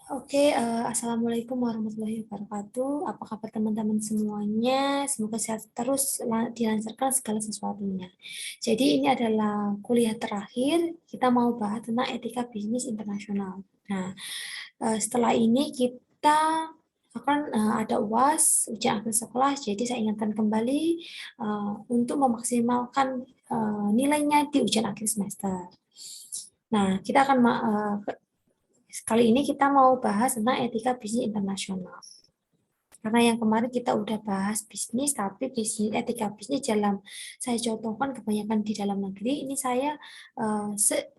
Assalamualaikum warahmatullahi wabarakatuh. Apa kabar teman-teman semuanya? Semoga sehat terus, dilancarkan segala sesuatunya. Jadi ini adalah kuliah terakhir, kita mau bahas tentang etika bisnis internasional. Nah, setelah ini kita akan ada UAS, ujian akhir sekolah, jadi saya ingatkan kembali untuk memaksimalkan nilainya di ujian akhir semester. Nah, kita akan kali ini kita mau bahas tentang etika bisnis internasional. Karena yang kemarin kita udah bahas bisnis, tapi etika bisnis dalam saya contohkan kebanyakan di dalam negeri. Ini saya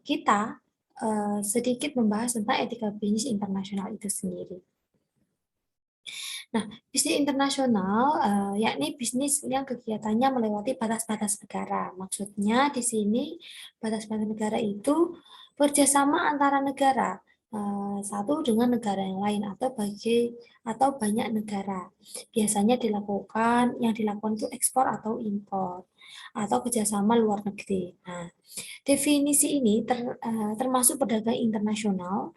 kita sedikit membahas tentang etika bisnis internasional itu sendiri. Nah, bisnis internasional yakni bisnis yang kegiatannya melewati batas-batas negara. Maksudnya di sini batas-batas negara itu kerjasama antara negara satu dengan negara yang lain atau banyak negara. Biasanya yang dilakukan itu ekspor atau impor atau kerjasama luar negeri. Nah, definisi ini termasuk perdagangan internasional,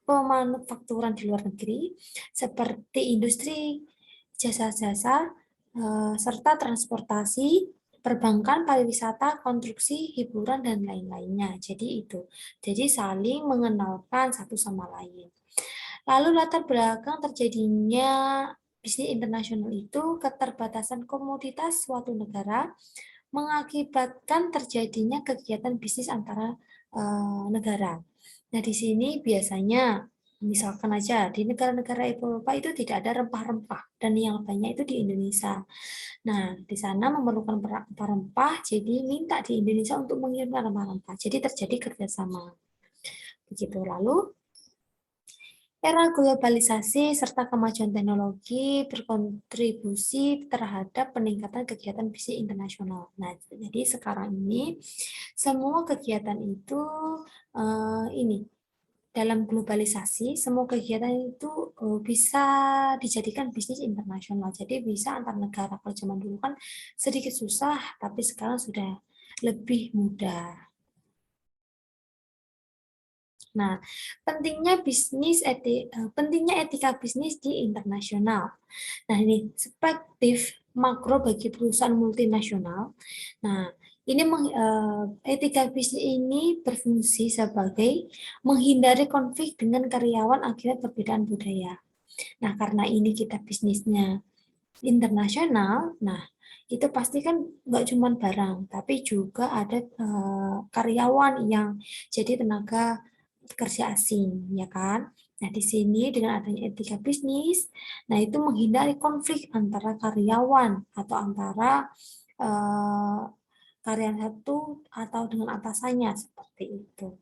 pemanufakturan di luar negeri, seperti industri jasa-jasa, serta transportasi, perbankan, pariwisata, konstruksi, hiburan, dan lain-lainnya. Jadi itu. Jadi saling mengenalkan satu sama lain. Lalu latar belakang terjadinya bisnis internasional itu keterbatasan komoditas suatu negara mengakibatkan terjadinya kegiatan bisnis antara negara. Nah, di sini biasanya misalkan aja di negara-negara Eropa itu tidak ada rempah-rempah dan yang banyak itu di Indonesia. Nah, di sana memerlukan rempah-rempah, jadi minta di Indonesia untuk mengirimkan rempah-rempah. Jadi terjadi kerjasama. Begitu. Lalu era globalisasi serta kemajuan teknologi berkontribusi terhadap peningkatan kegiatan bisnis internasional. Nah, jadi sekarang ini semua kegiatan itu ini dalam globalisasi, semua kegiatan itu bisa dijadikan bisnis internasional. Jadi bisa antar negara. Kalau zaman dulu kan sedikit susah, tapi sekarang sudah lebih mudah. Nah, pentingnya etika bisnis di internasional. Nah, ini perspektif makro bagi perusahaan multinasional. Nah, etika bisnis ini berfungsi sebagai menghindari konflik dengan karyawan akibat perbedaan budaya. Nah, karena ini kita bisnisnya internasional, nah itu pasti kan nggak cuma barang, tapi juga ada karyawan yang jadi tenaga kerja asing, ya kan? Nah, di sini dengan adanya etika bisnis, nah itu menghindari konflik antara karyawan atau antara eh, karyawan satu atau dengan atasannya seperti itu.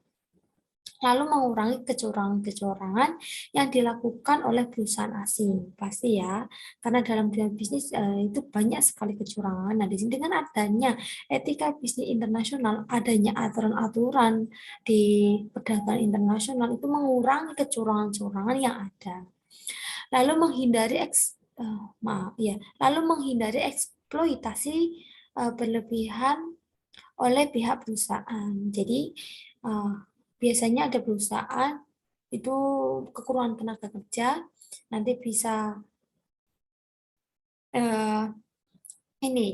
Lalu mengurangi kecurangan-kecurangan yang dilakukan oleh perusahaan asing. Pasti ya, karena dalam dunia bisnis itu banyak sekali kecurangan. Nah, di sini dengan adanya etika bisnis internasional, adanya aturan-aturan di perdagangan internasional itu mengurangi kecurangan-kecurangan yang ada. Lalu lalu menghindari eksploitasi berlebihan oleh pihak perusahaan. Jadi eh, biasanya ada perusahaan itu kekurangan tenaga kerja, nanti bisa eh,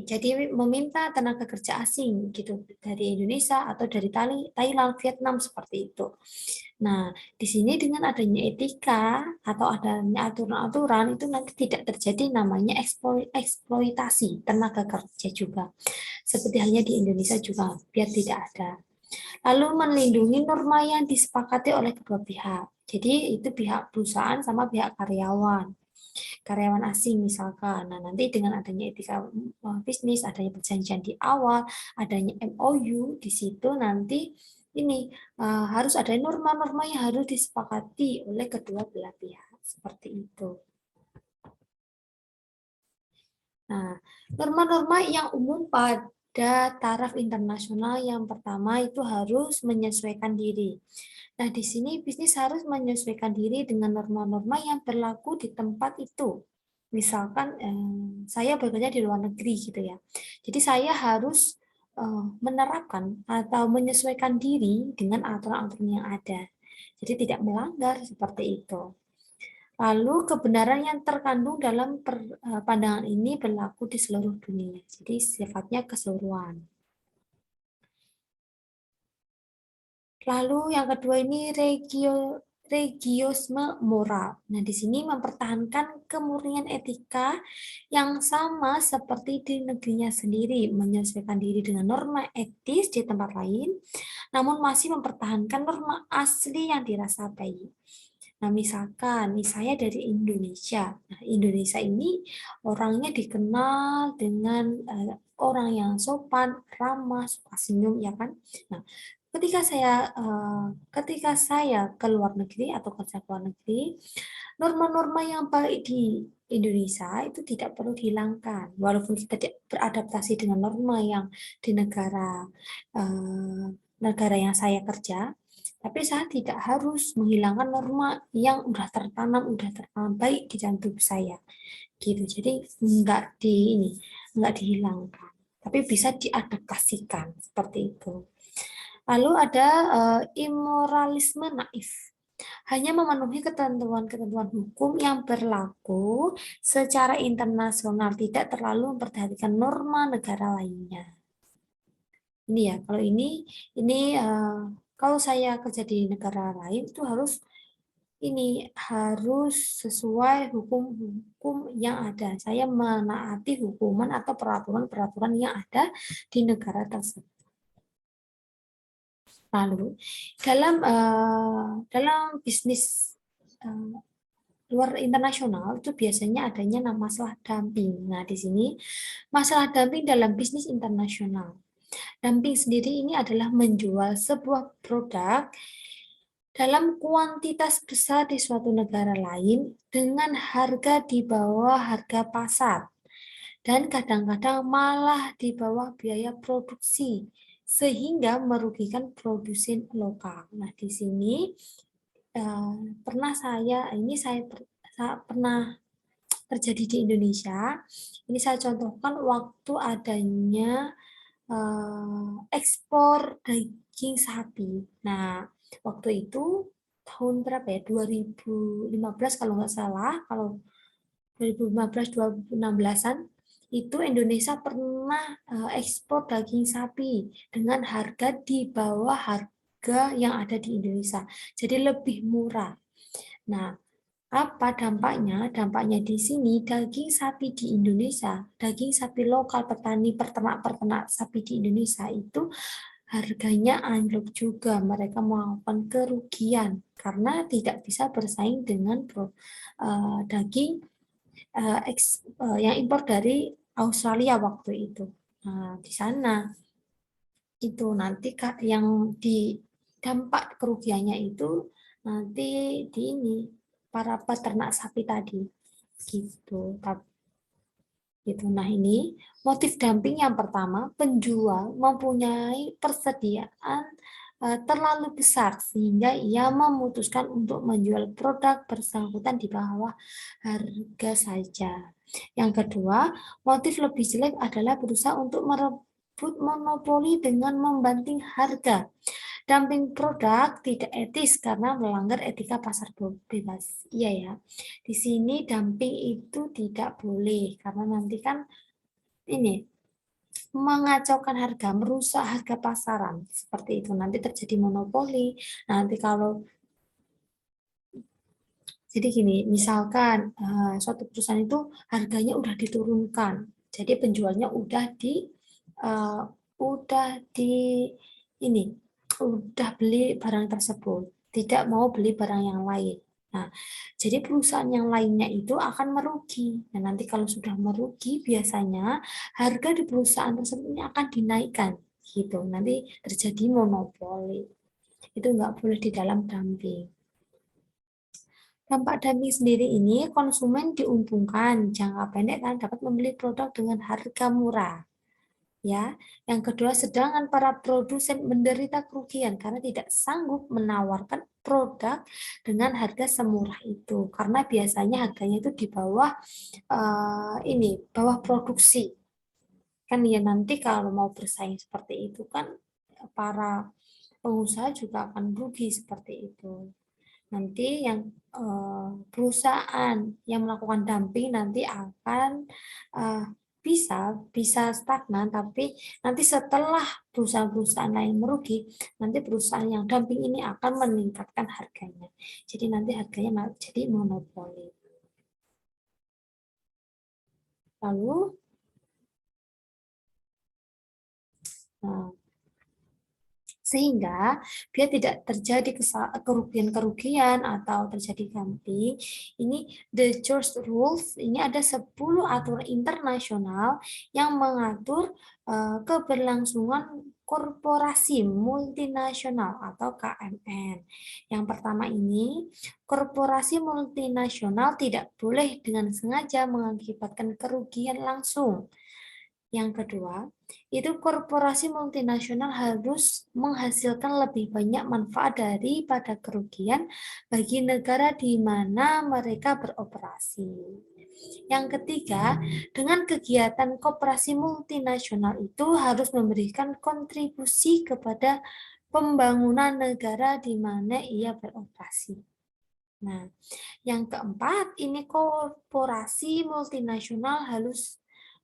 jadi meminta tenaga kerja asing gitu dari Indonesia atau dari Thailand, Vietnam seperti itu. Nah, di sini dengan adanya etika atau adanya aturan-aturan itu nanti tidak terjadi namanya eksploitasi tenaga kerja juga. Seperti halnya di Indonesia juga biar tidak ada. Lalu melindungi norma yang disepakati oleh kedua pihak. Jadi itu pihak perusahaan sama pihak karyawan asing misalkan. Nah, nanti dengan adanya etika bisnis, adanya perjanjian di awal, adanya MOU di situ nanti ini harus ada norma-norma yang harus disepakati oleh kedua belah pihak. Seperti itu. Nah, norma-norma yang umum pada taraf internasional yang pertama itu harus menyesuaikan diri. Nah, di sini bisnis harus menyesuaikan diri dengan norma-norma yang berlaku di tempat itu. Misalkan saya bekerja di luar negeri gitu ya. Jadi saya harus menerapkan atau menyesuaikan diri dengan aturan-aturan yang ada. Jadi tidak melanggar seperti itu. Lalu kebenaran yang terkandung dalam pandangan ini berlaku di seluruh dunia. Jadi sifatnya keseluruhan. Lalu yang kedua ini regiosme moral. Nah, di sini mempertahankan kemurnian etika yang sama seperti di negerinya sendiri, menyesuaikan diri dengan norma etis di tempat lain, namun masih mempertahankan norma asli yang dirasa baik. Nah, misalkan nih saya dari Indonesia. Nah, Indonesia ini orangnya dikenal dengan orang yang sopan, ramah, suka senyum, ya kan? Nah, ketika saya ke luar negeri atau kerja ke luar negeri, norma-norma yang baik di Indonesia itu tidak perlu dihilangkan. Walaupun kita tidak beradaptasi dengan norma yang di negara yang saya kerja, tapi saya tidak harus menghilangkan norma yang udah tertanam baik di dalam tubuh saya. Gitu. Jadi enggak dihilangkan, tapi bisa diadaptasikan seperti itu. Lalu ada imoralisme naif. Hanya memenuhi ketentuan-ketentuan hukum yang berlaku secara internasional, tidak terlalu memperhatikan norma negara lainnya. Ini ya, kalau saya kerja di negara lain itu harus sesuai hukum-hukum yang ada. Saya menaati hukuman atau peraturan-peraturan yang ada di negara tersebut. Lalu dalam bisnis luar internasional itu biasanya adanya masalah dumping. Nah, di sini masalah dumping dalam bisnis internasional. Dumping sendiri ini adalah menjual sebuah produk dalam kuantitas besar di suatu negara lain dengan harga di bawah harga pasar dan kadang-kadang malah di bawah biaya produksi sehingga merugikan produsen lokal. Nah, di sini saya pernah terjadi di Indonesia. Ini saya contohkan waktu adanya ekspor daging sapi. Nah, waktu itu tahun berapa ya? 2015 kalau nggak salah, kalau 2015 2016-an itu Indonesia pernah ekspor daging sapi dengan harga di bawah harga yang ada di Indonesia. Jadi lebih murah. Nah, apa dampaknya? Dampaknya di sini daging sapi di Indonesia, daging sapi lokal petani peternak sapi di Indonesia itu harganya anjlok juga. Mereka melakukan kerugian karena tidak bisa bersaing dengan daging yang impor dari Australia waktu itu. Nah, di sana itu nanti yang di dampak kerugiannya itu nanti di ini para peternak sapi tadi gitu. Gitu. Nah, ini motif dumping yang pertama, penjual mempunyai persediaan terlalu besar sehingga ia memutuskan untuk menjual produk bersangkutan di bawah harga saja. Yang kedua, motif lebih jelek adalah berusaha untuk merebut monopoli dengan membanting harga. Dumping produk tidak etis karena melanggar etika pasar bebas. Iya ya. Di sini dumping itu tidak boleh karena nanti kan ini mengacaukan harga, merusak harga pasaran. Seperti itu nanti terjadi monopoli. Nanti kalau jadi gini, misalkan suatu perusahaan itu harganya udah diturunkan. Jadi penjualnya uh, udah di ini udah beli barang tersebut, tidak mau beli barang yang lain. Nah, jadi perusahaan yang lainnya itu akan merugi. Nah, nanti kalau sudah merugi, biasanya harga di perusahaan tersebut ini akan dinaikkan, gitu. Nanti terjadi monopoli. Itu nggak boleh di dalam dumping. Dampak dumping sendiri ini konsumen diuntungkan jangka pendek kan dapat membeli produk dengan harga murah. Ya, yang kedua, sedangkan para produsen menderita kerugian karena tidak sanggup menawarkan produk dengan harga semurah itu, karena biasanya harganya itu di bawah bawah produksi. Kan ya nanti kalau mau bersaing seperti itu kan para pengusaha juga akan rugi seperti itu. Nanti yang perusahaan yang melakukan dumping nanti akan bisa stagnan, tapi nanti setelah perusahaan-perusahaan lain merugi, nanti perusahaan yang dumping ini akan meningkatkan harganya. Jadi nanti harganya jadi monopoli. Lalu, nah, sehingga biar tidak terjadi kerugian-kerugian atau terjadi dumping, ini the George Rules, ini ada 10 aturan internasional yang mengatur keberlangsungan korporasi multinasional atau KMN. Yang pertama ini, korporasi multinasional tidak boleh dengan sengaja mengakibatkan kerugian langsung. Yang kedua, itu korporasi multinasional harus menghasilkan lebih banyak manfaat daripada kerugian bagi negara di mana mereka beroperasi. Yang ketiga, dengan kegiatan koperasi multinasional itu harus memberikan kontribusi kepada pembangunan negara di mana ia beroperasi. Nah, yang keempat, ini korporasi multinasional harus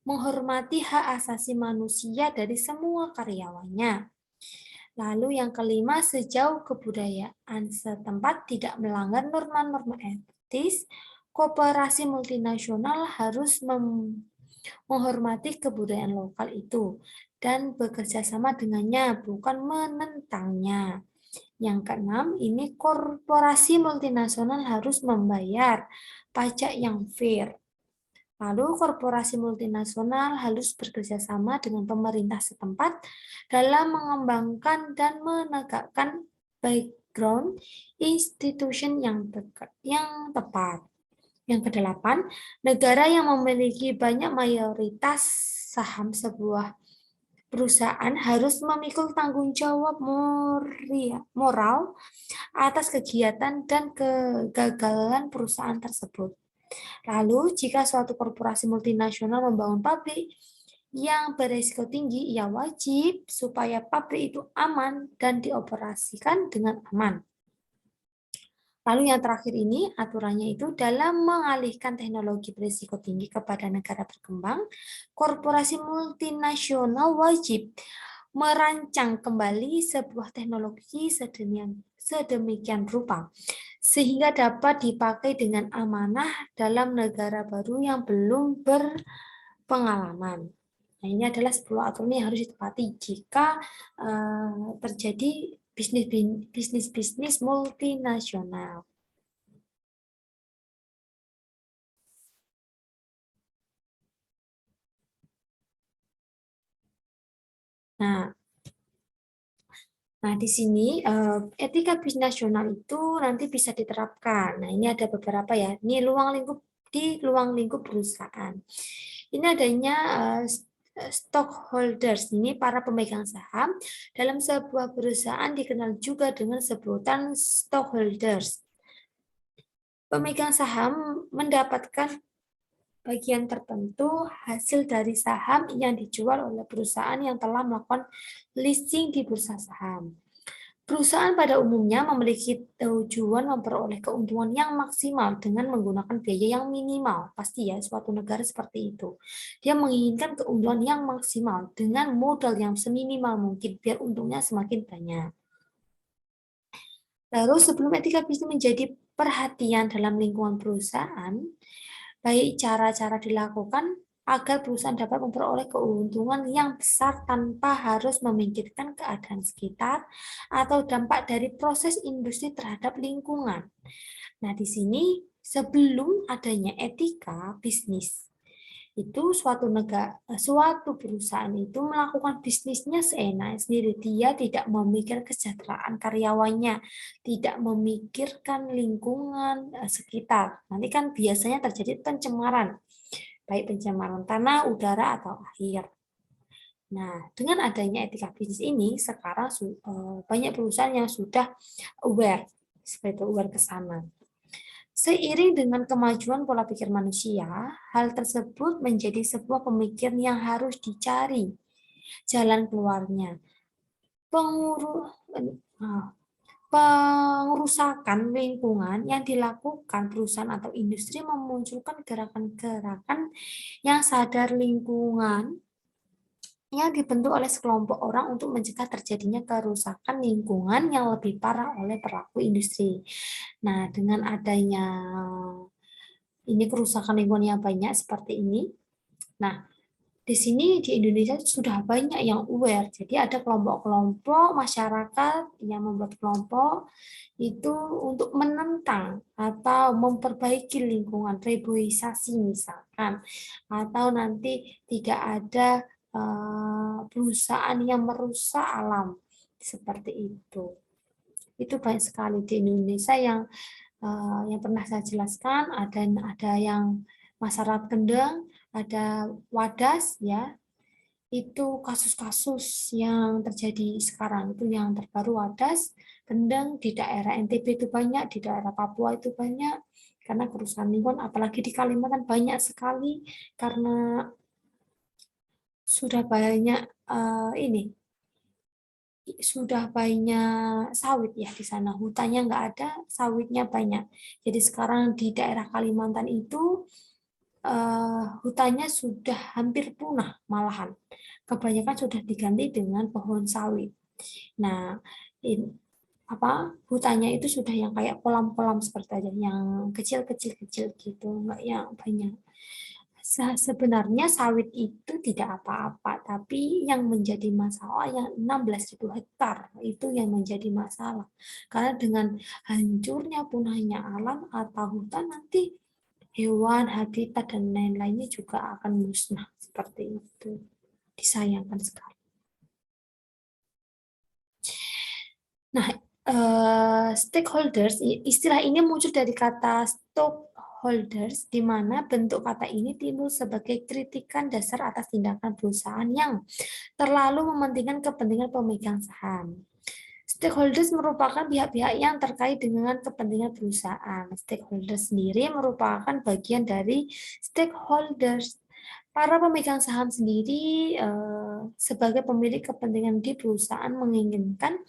menghormati hak asasi manusia dari semua karyawannya. Lalu yang kelima, sejauh kebudayaan setempat tidak melanggar norma-norma etis, korporasi multinasional harus menghormati kebudayaan lokal itu dan bekerja sama dengannya, bukan menentangnya. Yang keenam, ini korporasi multinasional harus membayar pajak yang fair. Lalu korporasi multinasional harus bekerja sama dengan pemerintah setempat dalam mengembangkan dan menegakkan background institution yang tepat. Yang kedelapan, negara yang memiliki banyak mayoritas saham sebuah perusahaan harus memikul tanggung jawab moral atas kegiatan dan kegagalan perusahaan tersebut. Lalu, jika suatu korporasi multinasional membangun pabrik yang berisiko tinggi, ia wajib supaya pabrik itu aman dan dioperasikan dengan aman. Lalu yang terakhir ini, aturannya itu dalam mengalihkan teknologi berisiko tinggi kepada negara berkembang, korporasi multinasional wajib merancang kembali sebuah teknologi sedemikian rupa, sehingga dapat dipakai dengan amanah dalam negara baru yang belum berpengalaman. Nah, ini adalah 10 aturan yang harus ditepati jika terjadi bisnis multinasional. Nah, di sini etika bisnis nasional itu nanti bisa diterapkan. Nah, ini ada beberapa ya. Ini ruang lingkup perusahaan. Ini adanya stockholders, ini para pemegang saham dalam sebuah perusahaan dikenal juga dengan sebutan stockholders. Pemegang saham mendapatkan bagian tertentu hasil dari saham yang dijual oleh perusahaan yang telah melakukan listing di bursa saham. Perusahaan pada umumnya memiliki tujuan memperoleh keuntungan yang maksimal dengan menggunakan biaya yang minimal. Pasti ya, suatu negara seperti itu. Dia menginginkan keuntungan yang maksimal dengan modal yang seminimal mungkin, biar untungnya semakin banyak. Lalu sebelum etika bisnis menjadi perhatian dalam lingkungan perusahaan, baik cara-cara dilakukan agar perusahaan dapat memperoleh keuntungan yang besar tanpa harus memikirkan keadaan sekitar atau dampak dari proses industri terhadap lingkungan. Nah, di sini sebelum adanya etika bisnis, itu suatu perusahaan itu melakukan bisnisnya seenaknya sendiri. Dia tidak memikirkan kesejahteraan karyawannya, tidak memikirkan lingkungan sekitar. Nanti kan biasanya terjadi pencemaran, baik pencemaran tanah, udara, atau air. Nah, dengan adanya etika bisnis ini, sekarang banyak perusahaan yang sudah aware, seperti itu, aware ke sana. Seiring dengan kemajuan pola pikir manusia, hal tersebut menjadi sebuah pemikiran yang harus dicari jalan keluarnya. Nah, pengerusakan lingkungan yang dilakukan perusahaan atau industri memunculkan gerakan-gerakan yang sadar lingkungan yang dibentuk oleh sekelompok orang untuk mencegah terjadinya kerusakan lingkungan yang lebih parah oleh pelaku industri. Nah, dengan adanya ini kerusakan lingkungan yang banyak seperti ini, nah di sini di Indonesia sudah banyak yang aware. Jadi ada kelompok-kelompok masyarakat yang membuat kelompok itu untuk menentang atau memperbaiki lingkungan, reboisasi misalkan, atau nanti tidak ada perusahaan yang merusak alam seperti itu. Itu banyak sekali di Indonesia yang pernah saya jelaskan, ada yang masyarakat Kendeng, ada Wadas ya, itu kasus-kasus yang terjadi sekarang itu yang terbaru Wadas, Kendeng di daerah NTB itu banyak, di daerah Papua itu banyak karena kerusakan lingkungan, apalagi di Kalimantan banyak sekali karena sudah banyak ini sudah banyak sawit ya di sana, hutannya nggak ada, sawitnya banyak. Jadi sekarang di daerah Kalimantan itu hutannya sudah hampir punah malahan. Kebanyakan sudah diganti dengan pohon sawit. Nah, hutannya itu sudah yang kayak kolam-kolam seperti aja, yang kecil-kecil gitu, nggak yang banyak. Sebenarnya sawit itu tidak apa-apa, tapi yang menjadi masalah yang 16.000 hektar itu yang menjadi masalah. Karena dengan hancurnya punahnya alam atau hutan nanti hewan, habitat dan lain-lainnya juga akan musnah seperti itu. Disayangkan sekali. Nah, stakeholders, istilah ini muncul dari kata stockholders, di mana bentuk kata ini timbul sebagai kritikan dasar atas tindakan perusahaan yang terlalu mementingkan kepentingan pemegang saham. Stakeholders merupakan pihak-pihak yang terkait dengan kepentingan perusahaan. Stakeholders sendiri merupakan bagian dari stakeholders. Para pemegang saham sendiri sebagai pemilik kepentingan di perusahaan menginginkan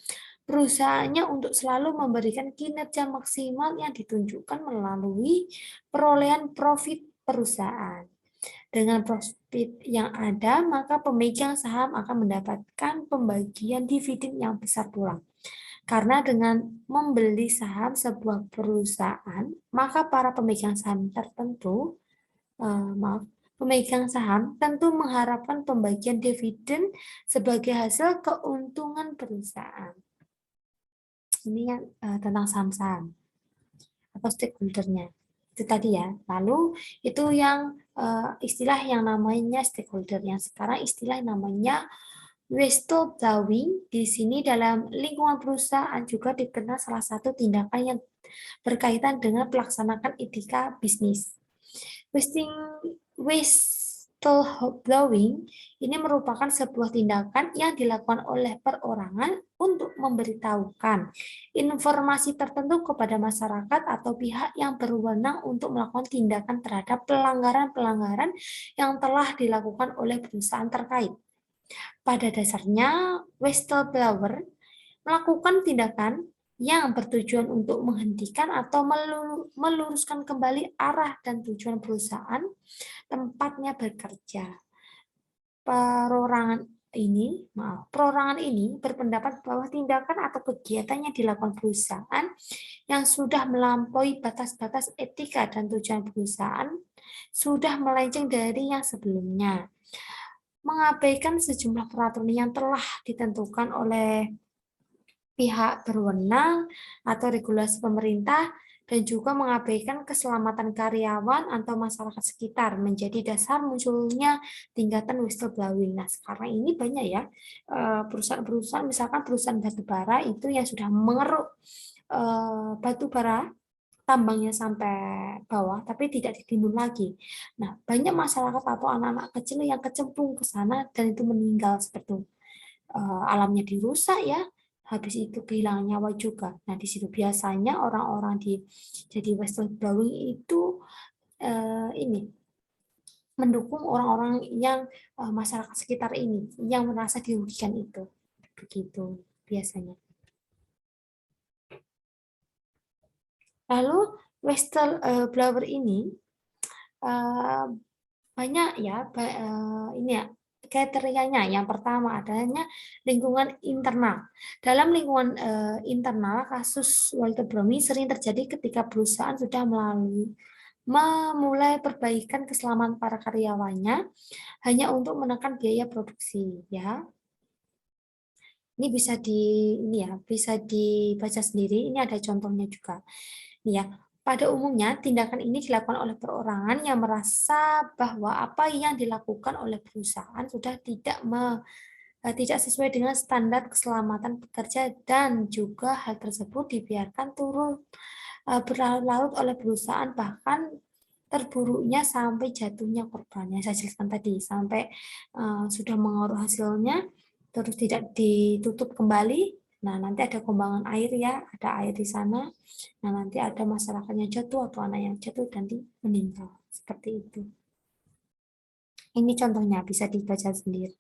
perusahaannya untuk selalu memberikan kinerja maksimal yang ditunjukkan melalui perolehan profit perusahaan. Dengan profit yang ada, maka pemegang saham akan mendapatkan pembagian dividen yang besar pula. Karena dengan membeli saham sebuah perusahaan, maka para pemegang saham tertentu, pemegang saham tentu mengharapkan pembagian dividen sebagai hasil keuntungan perusahaan. Ini yang tentang saham-saham atau stakeholdernya. Itu tadi ya. Lalu itu yang istilah yang namanya stakeholder. Yang sekarang istilah namanya whistleblowing. Di sini dalam lingkungan perusahaan juga dikenal salah satu tindakan yang berkaitan dengan pelaksanakan etika bisnis. Whistleblowing ini merupakan sebuah tindakan yang dilakukan oleh perorangan untuk memberitahukan informasi tertentu kepada masyarakat atau pihak yang berwenang untuk melakukan tindakan terhadap pelanggaran-pelanggaran yang telah dilakukan oleh perusahaan terkait. Pada dasarnya, whistleblower melakukan tindakan yang bertujuan untuk menghentikan atau meluruskan kembali arah dan tujuan perusahaan tempatnya bekerja. Perorangan ini berpendapat bahwa tindakan atau kegiatan yang dilakukan perusahaan yang sudah melampaui batas-batas etika dan tujuan perusahaan sudah melenceng dari yang sebelumnya, mengabaikan sejumlah peraturan yang telah ditentukan oleh pihak berwenang atau regulasi pemerintah, dan juga mengabaikan keselamatan karyawan atau masyarakat sekitar menjadi dasar munculnya tingkatan whistleblowing. Nah, sekarang ini banyak ya perusahaan-perusahaan, misalkan perusahaan batu bara itu yang sudah mengeruk batu bara tambangnya sampai bawah, tapi tidak ditimbun lagi. Nah, banyak masyarakat atau anak-anak kecil yang kecemplung ke sana dan itu meninggal seperti itu. Alamnya dirusak ya, habis itu kehilangan nyawa juga. Nah, di situ biasanya orang-orang jadi whistleblowing itu ini mendukung orang-orang yang masyarakat sekitar ini yang merasa dirugikan itu. Begitu biasanya. Lalu whistleblower ini banyak ya, ini ya kriterianya. Yang pertama adanya lingkungan internal. Dalam lingkungan internal, kasus whistleblowing sering terjadi ketika perusahaan sudah memulai perbaikan keselamatan para karyawannya hanya untuk menekan biaya produksi, ya. Ini bisa bisa dibaca sendiri. Ini ada contohnya juga. Ya, pada umumnya tindakan ini dilakukan oleh perorangan yang merasa bahwa apa yang dilakukan oleh perusahaan sudah tidak sesuai dengan standar keselamatan pekerja dan juga hal tersebut dibiarkan berlarut-larut oleh perusahaan, bahkan terburuknya sampai jatuhnya korbannya. Saya jelaskan tadi sampai sudah mengeluarkan hasilnya terus tidak ditutup kembali. Nah, nanti ada kumbangan air ya, ada air di sana. Nah, nanti ada masyarakat yang jatuh atau anak yang jatuh dan meninggal. Seperti itu. Ini contohnya, bisa dibaca sendiri.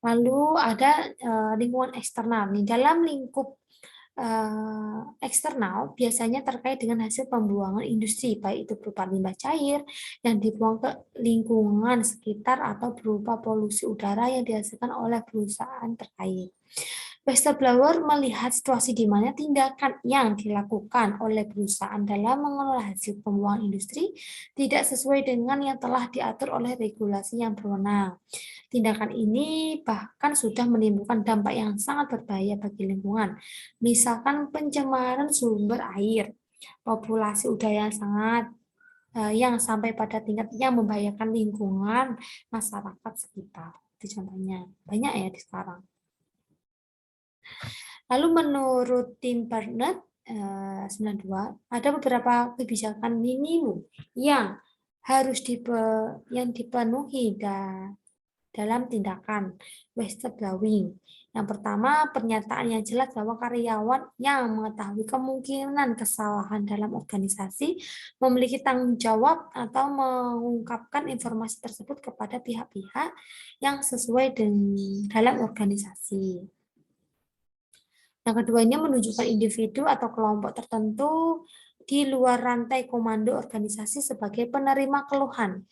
Lalu ada lingkungan eksternal. Nih, dalam lingkup eksternal biasanya terkait dengan hasil pembuangan industri, baik itu berupa limbah cair yang dibuang ke lingkungan sekitar atau berupa polusi udara yang dihasilkan oleh perusahaan terkait. Whistleblower melihat situasi di mana tindakan yang dilakukan oleh perusahaan dalam mengelola hasil pembuangan industri tidak sesuai dengan yang telah diatur oleh regulasi yang berwenang. Tindakan ini bahkan sudah menimbulkan dampak yang sangat berbahaya bagi lingkungan, misalkan pencemaran sumber air, populasi udara yang yang sampai pada tingkat yang membahayakan lingkungan masyarakat sekitar. Itu contohnya. Banyak ya di sekarang. Lalu menurut tim Barnett 92, ada beberapa kebijakan minimum yang harus dipenuhi dalam tindakan whistleblowing. Yang pertama, pernyataan yang jelas bahwa karyawan yang mengetahui kemungkinan kesalahan dalam organisasi memiliki tanggung jawab atau mengungkapkan informasi tersebut kepada pihak-pihak yang sesuai dalam organisasi. Yang keduanya menunjukkan individu atau kelompok tertentu di luar rantai komando organisasi sebagai penerima keluhan.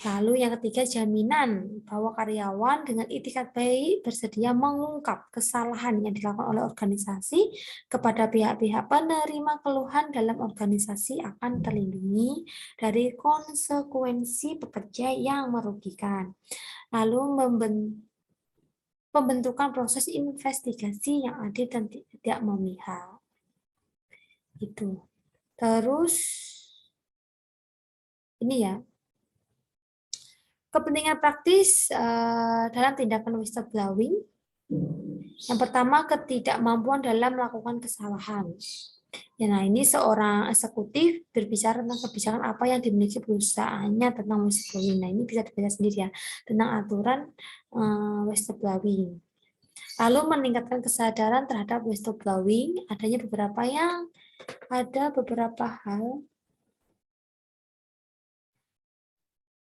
Lalu yang ketiga, jaminan bahwa karyawan dengan itikat baik bersedia mengungkap kesalahan yang dilakukan oleh organisasi kepada pihak-pihak penerima keluhan dalam organisasi akan terlindungi dari konsekuensi pekerja yang merugikan. Lalu pembentukan proses investigasi yang adil dan tidak memihak. Itu. Terus ini ya, kepentingan praktis dalam tindakan whistleblowing. Yang pertama, ketidakmampuan dalam melakukan kesalahan. Ya, nah, ini seorang eksekutif berbicara tentang kebijakan apa yang dimiliki perusahaannya tentang whistleblowing. Nah, ini bisa dibaca sendiri ya, tentang aturan whistleblowing. Lalu meningkatkan kesadaran terhadap whistleblowing, ada beberapa hal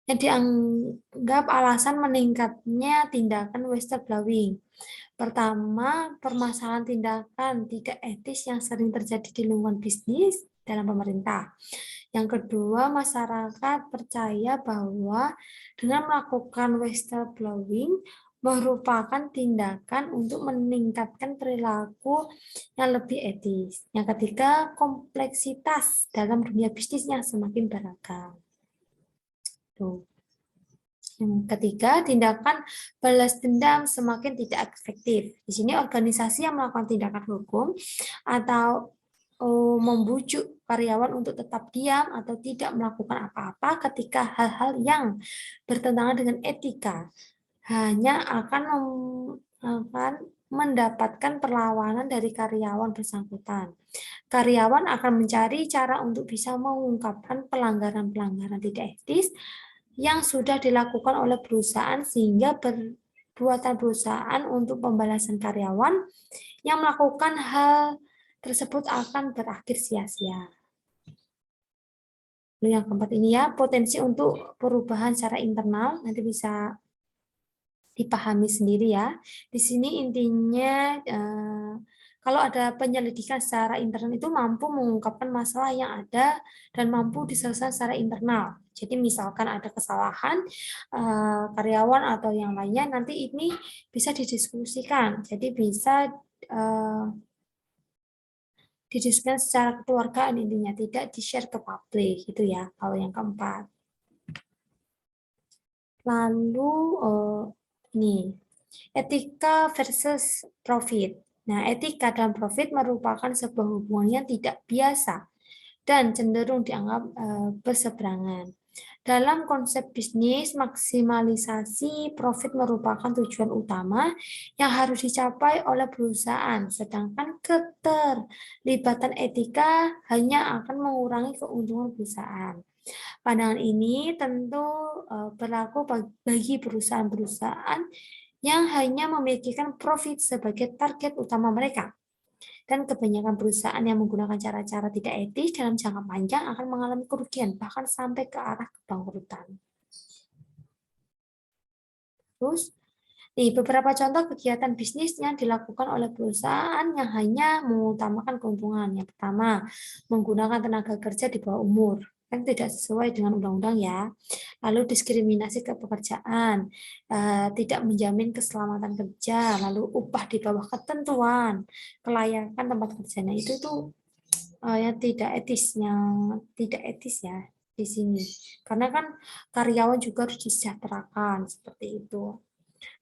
yang dianggap alasan meningkatnya tindakan whistleblowing. Pertama, permasalahan tindakan tidak etis yang sering terjadi di lingkungan bisnis dalam pemerintah. Yang kedua, masyarakat percaya bahwa dengan melakukan whistleblowing merupakan tindakan untuk meningkatkan perilaku yang lebih etis. Yang ketiga, kompleksitas dalam dunia bisnis yang semakin beragam. Tuh. Yang ketiga, tindakan balas dendam semakin tidak efektif. Di sini organisasi yang melakukan tindakan hukum atau membujuk karyawan untuk tetap diam atau tidak melakukan apa-apa ketika hal-hal yang bertentangan dengan etika hanya akan mendapatkan perlawanan dari karyawan bersangkutan. Karyawan akan mencari cara untuk bisa mengungkapkan pelanggaran-pelanggaran tidak etis yang sudah dilakukan oleh perusahaan sehingga perbuatan perusahaan untuk pembalasan karyawan yang melakukan hal tersebut akan berakhir sia-sia. Yang keempat ini ya, potensi untuk perubahan secara internal, nanti bisa dipahami sendiri ya. Di sini intinya Kalau ada penyelidikan secara internal itu mampu mengungkapkan masalah yang ada dan mampu diselesaikan secara internal. Jadi misalkan ada kesalahan karyawan atau yang lainnya, nanti ini bisa didiskusikan. Jadi bisa didiskusikan secara kekeluargaan, intinya tidak di-share ke publik gitu ya. Kalau yang keempat. Lalu ini etika versus profit. Nah, etika dan profit merupakan sebuah hubungan yang tidak biasa dan cenderung dianggap berseberangan. Dalam konsep bisnis, maksimalisasi profit merupakan tujuan utama yang harus dicapai oleh perusahaan, sedangkan keterlibatan etika hanya akan mengurangi keuntungan perusahaan. Pandangan ini tentu berlaku bagi perusahaan-perusahaan yang hanya memikirkan profit sebagai target utama mereka. Dan kebanyakan perusahaan yang menggunakan cara-cara tidak etis dalam jangka panjang akan mengalami kerugian, bahkan sampai ke arah kebangkrutan. Terus, beberapa contoh kegiatan bisnis yang dilakukan oleh perusahaan yang hanya mengutamakan keuntungan. Yang pertama, menggunakan tenaga kerja di bawah umur. Kan tidak sesuai dengan undang-undang ya. Lalu diskriminasi ke pekerjaan, tidak menjamin keselamatan kerja, lalu upah di bawah ketentuan, kelayakan tempat kerjanya itu tuh yang tidak etis ya di sini. Karena kan karyawan juga harus disejahterakan seperti itu.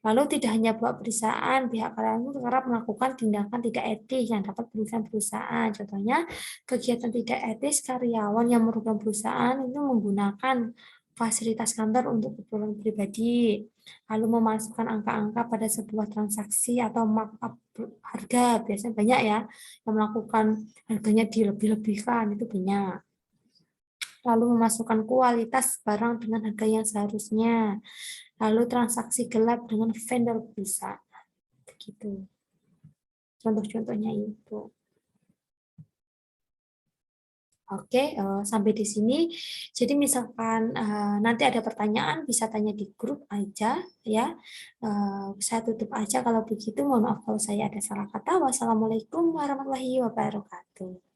Lalu tidak hanya buat perusahaan, pihak karyawan itu kerap melakukan tindakan tidak etis yang dapat merugikan perusahaan. Contohnya, kegiatan tidak etis karyawan yang merugikan perusahaan itu menggunakan fasilitas kantor untuk keperluan pribadi, lalu memasukkan angka-angka pada sebuah transaksi atau markup harga. Biasanya banyak ya yang melakukan harganya dilebih-lebihkan, itu banyak. Lalu memasukkan kualitas barang dengan harga yang seharusnya. Lalu transaksi gelap dengan vendor bisa. Begitu. Contoh-contohnya itu. Oke, sampai di sini. Jadi misalkan nanti ada pertanyaan bisa tanya di grup aja ya. Saya tutup aja kalau begitu. Mohon maaf kalau saya ada salah kata. Wassalamualaikum warahmatullahi wabarakatuh.